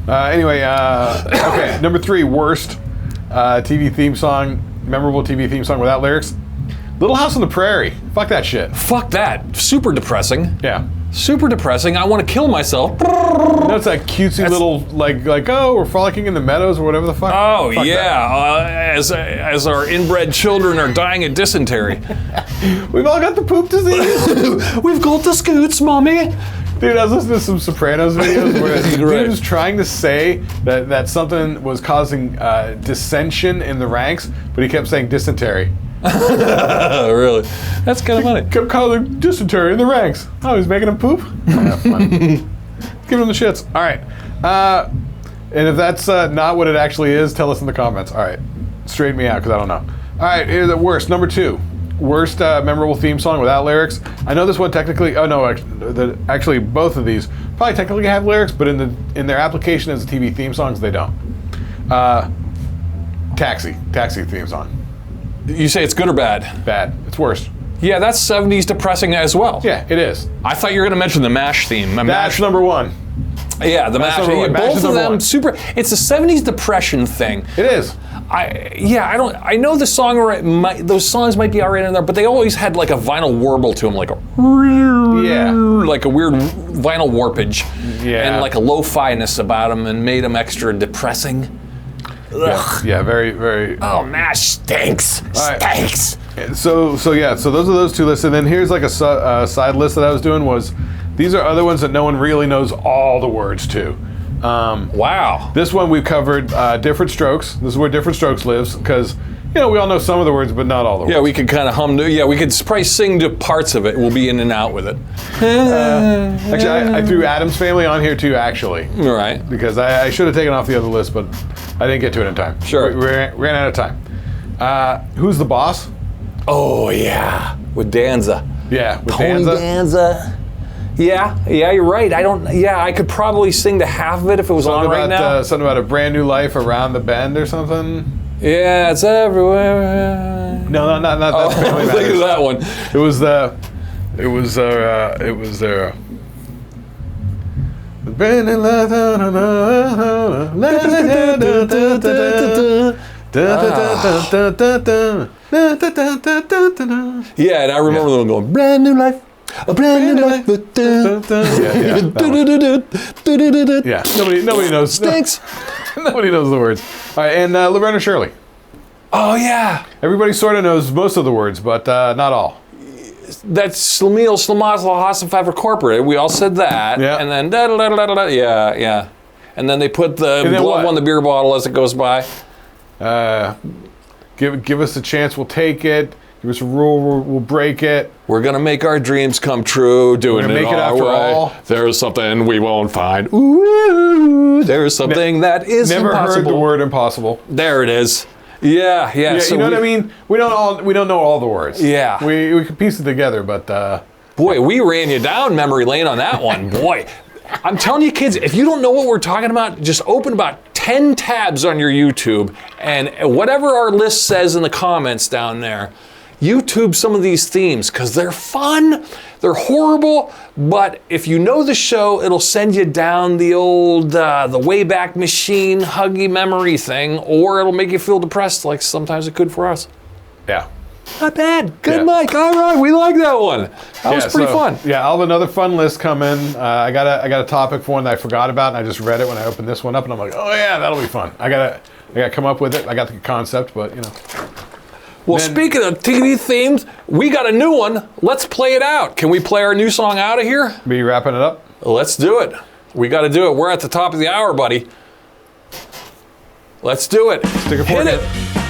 Anyway, okay, number 3, worst TV theme song, memorable TV theme song without lyrics. Little House on the Prairie. Fuck that shit. Fuck that. Super depressing. Yeah. Super depressing. I want to kill myself. That's that cutesy little like oh, we're frolicking in the meadows or whatever the fuck. Oh fuck yeah. As our inbred children are dying of dysentery. We've all got the poop disease. We've got the scoots, mommy. Dude, I was listening to some Sopranos videos where the dude was trying to say that something was causing dissension in the ranks, but he kept saying dysentery. Really? That's kind of funny. Kept calling dysentery in the ranks. Oh, he's making him poop? Yeah, fun. Give him the shits. All right. And if that's not what it actually is, tell us in the comments. All right. Straighten me out because I don't know. All right, here's the worst. Number 2. Worst memorable theme song without lyrics. I know this one technically. Oh no, actually both of these probably technically have lyrics, but in their application as TV theme songs, they don't. Taxi theme song. You say it's good or bad? Bad. It's worse. Yeah, that's 70s depressing as well. Yeah, it is. I thought you were going to mention the MASH theme. That's number one. Yeah, the MASH. number one. Both MASH of them one. super. It's a 70s depression thing. It is. I know the song. Those songs might be alright in there, but they always had like a vinyl warble to them, like a like a weird vinyl warpage, and like a lo-fi-ness about them, and made them extra depressing. Yeah, very, very. Oh, MASH stinks. Stinks. So those are those two lists, and then here's like a side list that I was doing was, these are other ones that no one really knows all the words to. Wow. This one we've covered Different Strokes. This is where Different Strokes lives, because we all know some of the words, but not all the words. Yeah, we could kind of hum. Yeah, we could probably sing to parts of it. We'll be in and out with it. Actually, I threw Adam's Family on here too, actually. All right. Because I should have taken off the other list, but I didn't get to it in time. Sure. We ran out of time. Who's the Boss? Oh yeah, with Danza. Yeah, with Danza. Yeah, you're right. I could probably sing to half of it if it was on right now. Something about a brand new life around the bend or something. Yeah, it's everywhere. No, not that. Oh, Family think Matters. of that one. It was there. The brand new life. Yeah, and I remember them going, brand new life. A brand new life. Yeah, nobody knows. Stinks. Nobody knows the words. All right, and Laverne and Shirley. Oh yeah. Everybody sort of knows most of the words, but not all. That's Slamil, Slamazla, Hassenpfeffer Corporate. We all said that. Yeah. And then da-da-da-da-da-da. Yeah. And then they put the glove on the beer bottle as it goes by. Give us a chance, we'll take it. Give us a rule, we'll break it. We're gonna make our dreams come true, doing make it after all. There's something we won't find. Ooh, there's something that is never impossible. Heard the word impossible. There it is. Yeah. So you know what I mean? We don't know all the words. Yeah. We can piece it together, but boy, we ran you down memory lane on that one. Boy, I'm telling you, kids, if you don't know what we're talking about, just open about 10 tabs on your YouTube, and whatever our list says in the comments down there, YouTube some of these themes, because they're fun, they're horrible, but if you know the show, it'll send you down the old, the Wayback Machine huggy memory thing, or it'll make you feel depressed like sometimes it could for us. Yeah. Not bad. Good, Mike. All right, we like that one. That was pretty fun. Yeah, I'll have another fun list coming. I got a topic for one that I forgot about, and I just read it when I opened this one up, and I'm like, oh yeah, that'll be fun. I gotta come up with it. I got the concept, but Well, speaking of TV themes, we got a new one. Let's play it out. Can we play our new song out of here? Be wrapping it up? Let's do it. We got to do it. We're at the top of the hour, buddy. Let's do it. Stick a fork Hit in it.